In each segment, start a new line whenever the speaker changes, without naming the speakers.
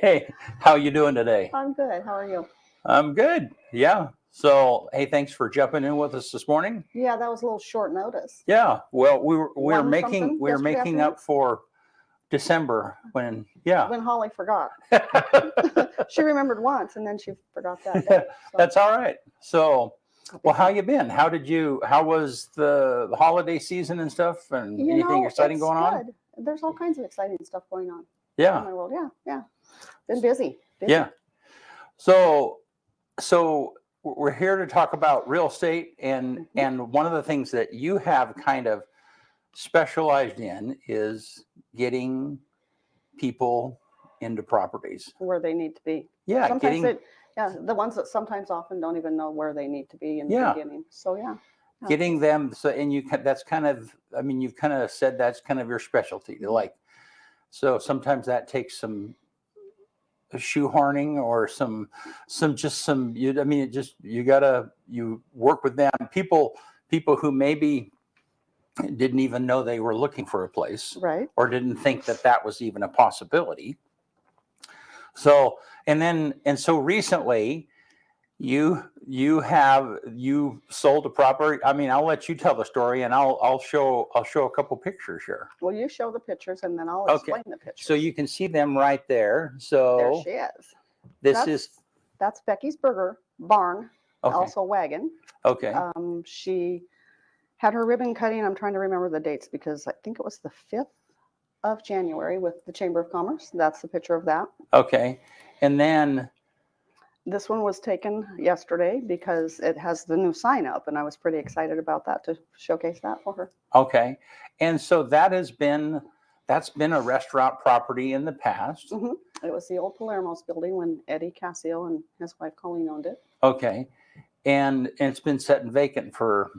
Hey, how you doing today?
I'm good. How are you?
I'm good. Yeah. So, hey, thanks for jumping in with us this morning.
Yeah, that was a little short notice.
Yeah. Well, we were
One something yesterday
making
afternoon?
up for December when yeah.
When Holly forgot. She remembered once and then she forgot that day. So.
That's all right. So, well, how you been? How was the holiday season and stuff, and anything exciting going on?
Good. There's all kinds of exciting stuff going on.
Yeah.
In my world. Yeah. Been busy.
Yeah. So we're here to talk about real estate, and one of the things that you have kind of specialized in is getting people into properties
where they need to be.
Yeah,
sometimes the ones that sometimes often don't even know where they need to be in the beginning. So
getting them. So, and that's kind of, I mean, you've kind of said that's kind of your specialty. Like, so sometimes that takes some shoehorning or you work with them, people who maybe didn't even know they were looking for a place,
right,
or didn't think that was even a possibility. So so recently you sold a property. I mean, I'll let you tell the story, and I'll show a couple pictures here.
Well, you show the pictures and then I'll explain the pictures.
So you can see them right there. So
there she is. That's Becky's Burger Barn, also wagon.
Okay.
She had her ribbon cutting. I'm trying to remember the dates because I think it was the 5th of January with the Chamber of Commerce. That's the picture of that.
Okay. And then
this one was taken yesterday because it has the new sign up, and I was pretty excited about that to showcase that for her.
Okay. And so that's been a restaurant property in the past.
It was the old Palermo's building when Eddie Cassio and his wife Colleen owned it.
Okay. And it's been set vacant for,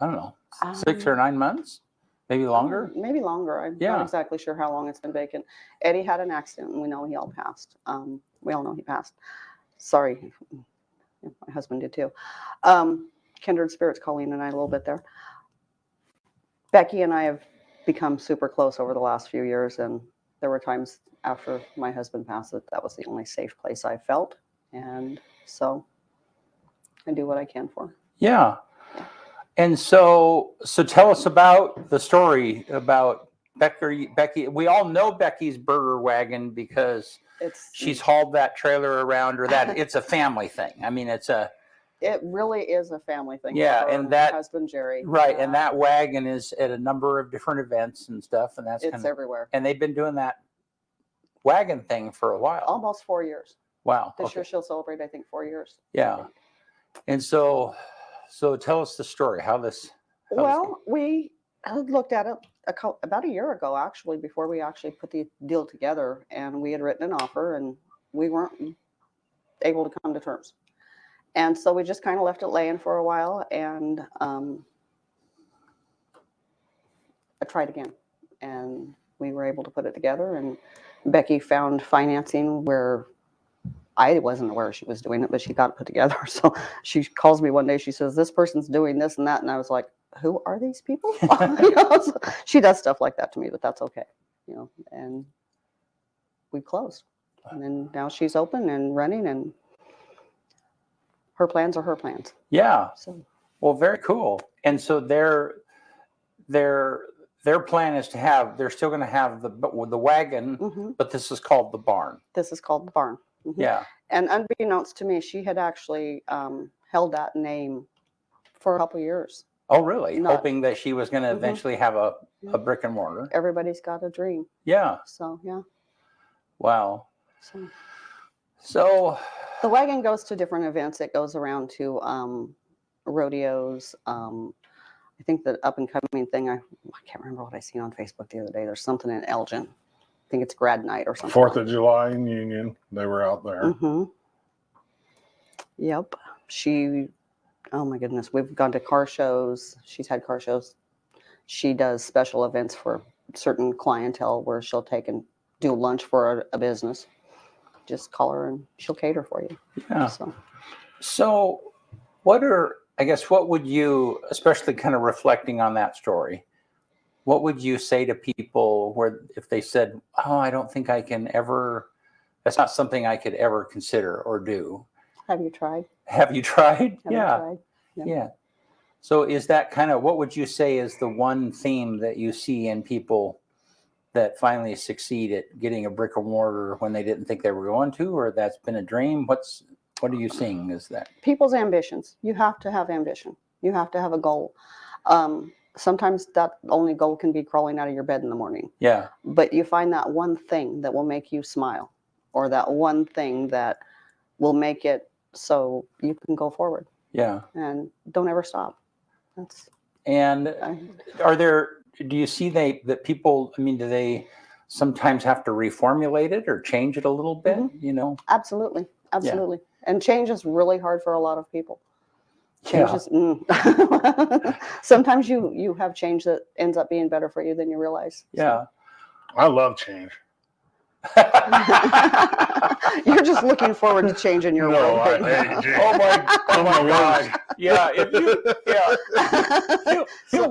I don't know, 6 or 9 months? Maybe longer?
Maybe longer. I'm not exactly sure how long it's been vacant. Eddie had an accident, and we know he all passed. We all know he passed. Sorry. My husband did too. Kindred spirits, Colleen and I, a little bit there. Becky and I have become super close over the last few years, and there were times after my husband passed that was the only safe place I felt, and so I do what I can for her.
Yeah. And so tell us about the story about Becky. We all know Becky's Burger Wagon because she's hauled that trailer around, or that it's a family thing. I mean,
it really is a family thing.
Yeah, and that
her husband Jerry.
Right, and that wagon is at a number of different events and stuff, and it's
everywhere.
And they've been doing that wagon thing for a while.
Almost 4 years.
Wow.
This year she'll celebrate, I think, 4 years.
Yeah. And so tell us the story.
We looked at it about a year ago, actually, before we actually put the deal together, and we had written an offer, and we weren't able to come to terms. And so we just kind of left it laying for a while, and I tried again, and we were able to put it together, and Becky found financing where I wasn't aware she was doing it, but she got it put together. So she calls me one day. She says, "This person's doing this and that." And I was like, "Who are these people?" So she does stuff like that to me, but that's okay. And we closed. And then now she's open and running, and her plans are her plans.
Yeah. Well, very cool. And so their plan is they're still going to have the wagon, but this is called the barn.
This is called the barn.
Yeah.
And unbeknownst to me, she had actually held that name for a couple of years.
Oh, really? Hoping that she was going to eventually have a brick and mortar.
Everybody's got a dream.
Yeah.
So, yeah.
Wow. So
the wagon goes to different events. It goes around to rodeos. I think the up and coming thing, I can't remember what I seen on Facebook the other day. There's something in Elgin. I think it's Grad Night or something.
4th of July in Union. They were out there.
Yep. Oh my goodness. We've gone to car shows. She's had car shows. She does special events for certain clientele where she'll take and do lunch for a business. Just call her and she'll cater for you.
Yeah. So what would you, especially kind of reflecting on that story, what would you say to people if they said, "Oh, I don't think I can ever That's not something I could ever consider or do.
Have you tried?
Have you tried?
Have you
Yeah.
tried?
Yeah. So is that kind of, what would you say is the one theme that you see in people that finally succeed at getting a brick and mortar when they didn't think they were going to, or that's been a dream? What are you seeing is that?
People's ambitions. You have to have ambition. You have to have a goal. Sometimes that only goal can be crawling out of your bed in the morning.
Yeah.
But you find that one thing that will make you smile, or that one thing that will make it so you can go forward.
Yeah.
And don't ever stop.
And do you see that people, I mean, do they sometimes have to reformulate it or change it a little bit,
Absolutely. Absolutely. Yeah. And change is really hard for a lot of people. Changes. Sometimes you have change that ends up being better for you than you realize.
Yeah. I love change.
You're just looking forward to change in your world.
I hate change.
Oh my God. Yeah. He'll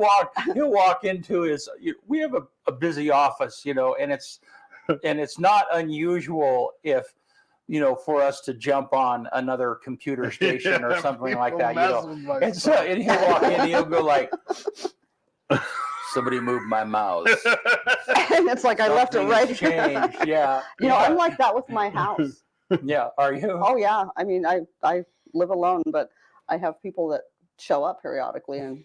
walk into his, we have a busy office, and it's not unusual if, for us to jump on another computer station or something like that, And so and he'll walk in and he'll go like, somebody moved my mouse.
And it's like, I left it right.
Changed. Yeah.
I'm like that with my house.
Yeah. Are you?
Oh yeah. I mean, I live alone, but I have people that show up periodically and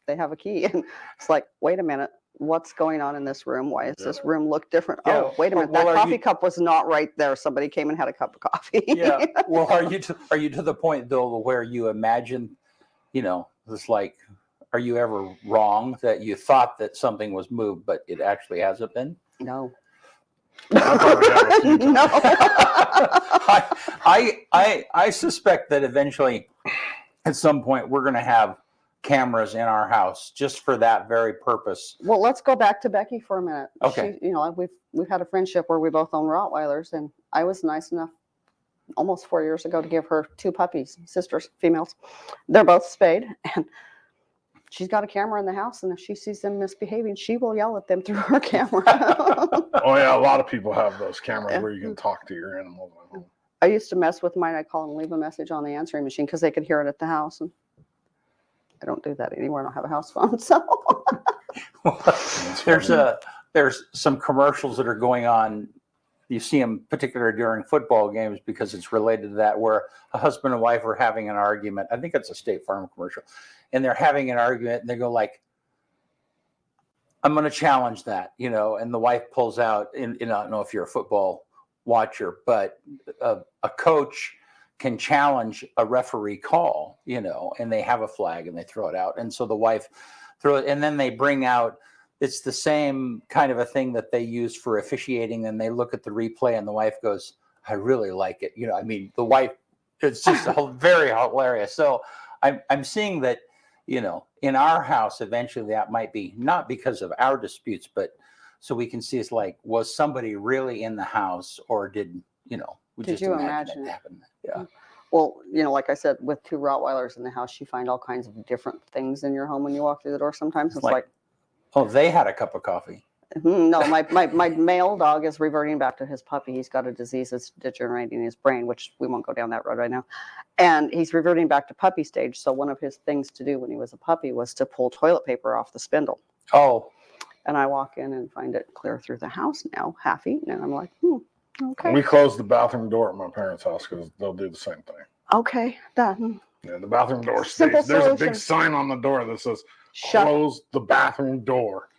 they have a key. And it's like, wait a minute. What's going on in this room? Why does this room look different? Yeah. Oh, wait a minute. That coffee cup was not right there. Somebody came and had a cup of coffee.
Yeah. Well, are you to the point, though, where you imagine, it's like, are you ever wrong that you thought that something was moved, but it actually hasn't been?
No.
No.
I suspect that eventually, at some point, we're going to have cameras in our house just for that very purpose.
Well, let's go back to Becky for a minute.
Okay.
We've had a friendship where we both own Rottweilers, and I was nice enough almost 4 years ago to give her 2 puppies, sisters, females. They're both spayed, and she's got a camera in the house, and if she sees them misbehaving, she will yell at them through her camera.
Oh yeah, a lot of people have those cameras where you can talk to your animals at home.
I used to mess with mine. I'd call and leave a message on the answering machine because they could hear it at the house. And I don't do that anymore. I don't have a house phone, so.
There's some commercials that are going on. You see them particularly during football games because it's related to that, where a husband and wife are having an argument. I think it's a State Farm commercial, and they're having an argument, and they go like, "I'm going to challenge that," and the wife pulls out. And I don't know if you're a football watcher, but a coach can challenge a referee call, and they have a flag and they throw it out. And so the wife throw it, and then they bring out, it's the same kind of a thing that they use for officiating. And they look at the replay and the wife goes, I really like it. The wife, it's just very hilarious. So I'm seeing that, in our house, eventually that might be not because of our disputes, but so we can see it's like, was somebody really in the house, or did just
you imagine it
happened? Yeah.
Well, like I said, with 2 Rottweilers in the house, you find all kinds of different things in your home when you walk through the door. Sometimes it's like,
oh, they had a cup of coffee.
No, my male dog is reverting back to his puppy. He's got a disease that's degenerating his brain, which we won't go down that road right now. And he's reverting back to puppy stage. So one of his things to do when he was a puppy was to pull toilet paper off the spindle.
Oh.
And I walk in and find it clear through the house now, half eaten. And I'm like, okay.
We closed the bathroom door at my parents' house because they'll do the same thing.
Okay, done.
Yeah, the bathroom door stays. There's a big sign on the door that says, close the bathroom door.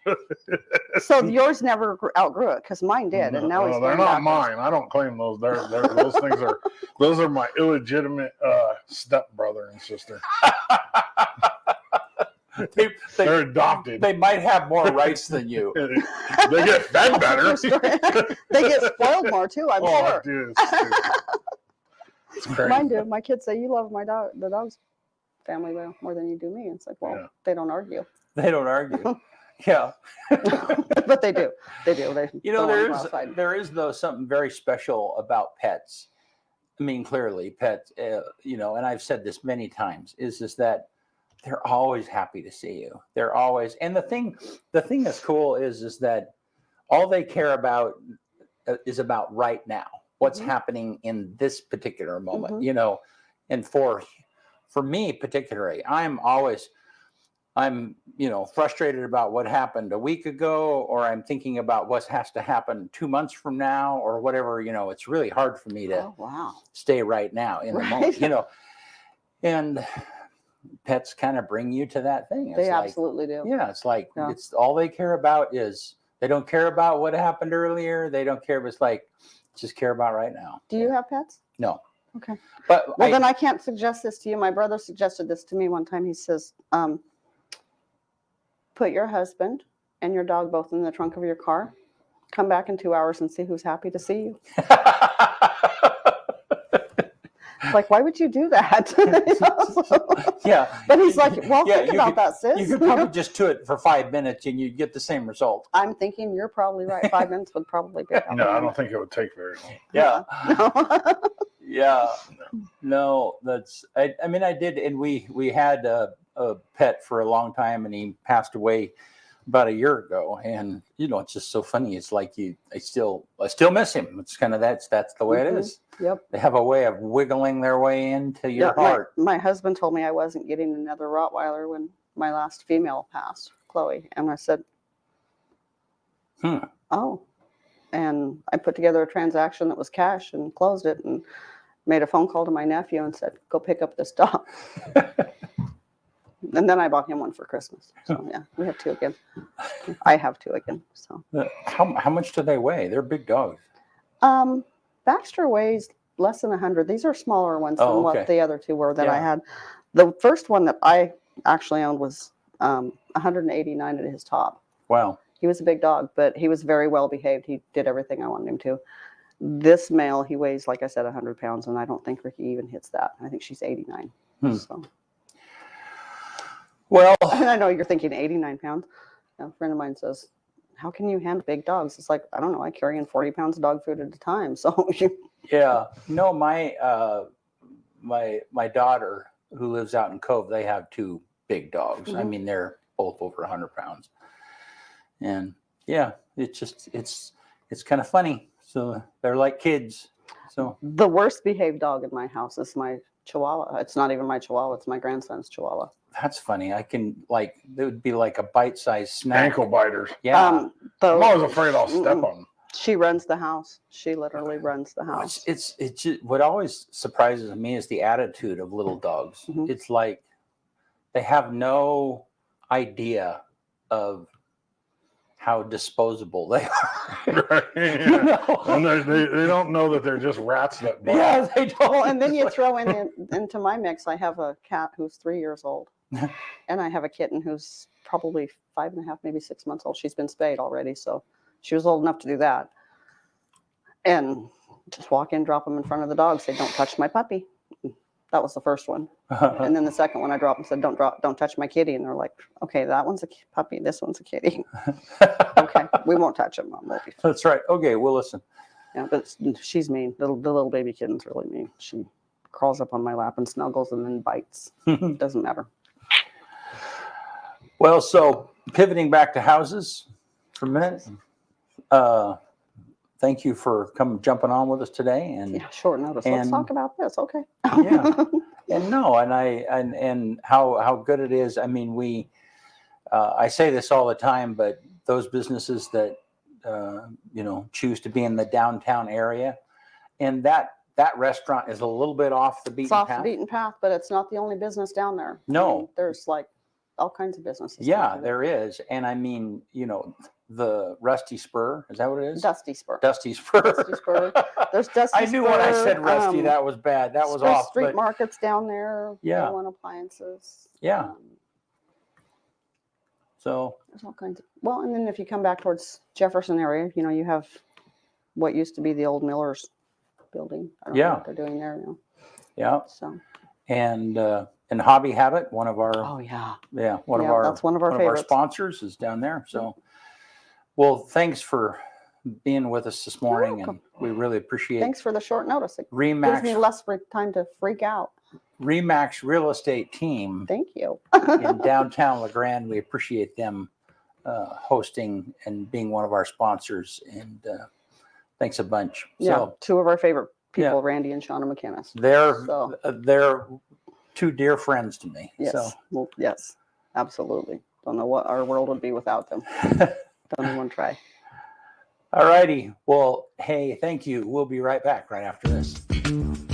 So yours never outgrew it, because mine did, and now he's
they're not mine. I don't claim those. Those things are. Those are my illegitimate stepbrother and sister. They're adopted.
They might have more rights than you.
They get fed better.
They get spoiled more too, I'm sure.
Dude, it's crazy.
Mine do. My kids say, you love the dog's family more than you do me. It's like, well, They don't argue.
They don't argue. Yeah.
But they do. They do.
There is though something very special about pets. I mean, clearly pets, and I've said this many times, is that they're always happy to see you. They're always, and the thing that's cool is that all they care about is about right now. what's
Mhm.
happening in this particular moment,
Mhm.
you know. And for me particularly, I'm, you know, frustrated about what happened a week ago, or I'm thinking about what has to happen 2 months from now, or whatever. You know, it's really hard for me to
Oh, wow.
stay right now in the moment,
Right.
you know. And pets kind of bring you to that thing. It's
They
like,
absolutely do.
yeah, it's like
Yeah.
it's all they care about is they don't care about what happened earlier. They don't care. It's like just care about right now.
Do you have pets?
No,
Okay.
but
Well, then I can't suggest this to you. My brother suggested this to me one time. He says, put your husband and your dog both in the trunk of your car. Come back in 2 hours and see who's happy to see you. Like, why would you do that?
Yeah.
But he's like, well,
Yeah,
think
you
about
could-
that, sis.
You could probably just do it for 5 minutes and you'd get the same result.
I'm thinking you're probably right. 5 minutes would probably be about
No, I
right.
don't think it would take very long.
Yeah.
No.
Yeah. No, that's I mean I did, and we had a pet for a long time, and he passed away about a year ago. And you know, it's just so funny. It's like I still miss him. It's kind of that's the way it
Mhm.
is.
Yep.
They have a way of wiggling their way into your
Yeah,
heart.
my husband told me I wasn't getting another Rottweiler when my last female passed, Chloe. And I said, oh. And I put together a transaction that was cash and closed it and made a phone call to my nephew and said, go pick up this dog. And then I bought him one for Christmas. So yeah, we have two again. I have two again. So
How much do they weigh? They're big dogs.
Baxter weighs less than 100. These are smaller ones
Oh,
than
okay.
what the other two were that I
Yeah.
had. The first one that I actually owned was 189 at his top.
Wow.
He was a big dog, but he was very well behaved. He did everything I wanted him to. This male, he weighs, like I said, 100 pounds, and I don't think Ricky even hits that. I think she's 89. So.
Well,
And I know you're thinking 89 pounds. A friend of mine says, how can you handle big dogs? It's like, I don't know, I carry in 40 pounds of dog food at a time. So
yeah. No, my daughter who lives out in Cove, they have two big dogs. I
Mhm.
mean, they're both over 100 pounds. And yeah, it's kind of funny. So they're like kids. So
the worst behaved dog in my house is my Chihuahua. It's not even my Chihuahua, it's my grandson's Chihuahua.
that's funny. I can it would be like a bite-sized snack.
Ankle biters.
Yeah.
I'm always afraid I'll step on them.
She runs the house. She literally runs the house.
It's just, what always surprises me is the attitude of little dogs.
Mhm.
It's like they have no idea of how disposable they are.
Right?
You
Yeah.
know?
And they don't know that they're just rats that bite.
Yeah, they don't.
Well, and then you throw into my mix, I have a cat who's 3 years old, and I have a kitten who's probably 5.5, maybe 6 months old. She's been spayed already, so she was old enough to do that. And just walk in, drop them in front of the dog, say, "Don't touch my puppy." That was the first one, and then the second one I dropped and said, "Don't touch my kitty." And they're like, "Okay, that one's a puppy, this one's a kitty." Okay, we won't touch them. We'll be fine.
That's right. Okay, we'll listen.
Yeah, but she's mean. The little baby kitten's really mean. She crawls up on my lap and snuggles and then bites. Doesn't matter.
Well, so pivoting back to houses for a minute. Thank you for jumping on with us today. And
Yeah, short notice. Let's
and-
talk about this. Okay.
Yeah. and how good it is. I mean, I say this all the time, but those businesses that choose to be in the downtown area, and that restaurant is a little bit off the beaten
It's off
path.
the beaten path, but it's not the only business down there.
No.
There's like all kinds of businesses.
Yeah,
down
there is. And I mean, the Rusty Spur, is that what it is?
Dusty Spur.
Dusty Spur.
Dusty Spur. There's Dusty
I knew when I
Spur,
said Rusty, that was bad. That was
there's
off.
street
But
markets down there.
Yeah.
A1 Appliances.
Yeah. So
There's all kinds of. Well, and then if you come back towards Jefferson area, you have what used to be the old Miller's building. I don't know
Yeah.
what they're doing there now.
yeah,
So.
and Hobby Habit, one of our
Oh yeah.
one
Yeah,
of our
that's one of our favorites.
sponsors is down there. So, well, thanks for being with us this morning, and
welcome.
we really appreciate
Thanks for the short notice. It gives me
Remax
less time to freak out.
Real Estate Team
Thank you.
in downtown La Grande. We appreciate them hosting and being one of our sponsors, and Thanks a bunch.
Yeah,
So
two of our favorite people,
Yeah.
Randy and Shauna McInnes.
they're
So
they're two dear friends to me.
yes,
So
well, yes, absolutely. Don't know what our world would be without them. Don't even try.
all righty. Well, hey, thank you. We'll be right back right after this.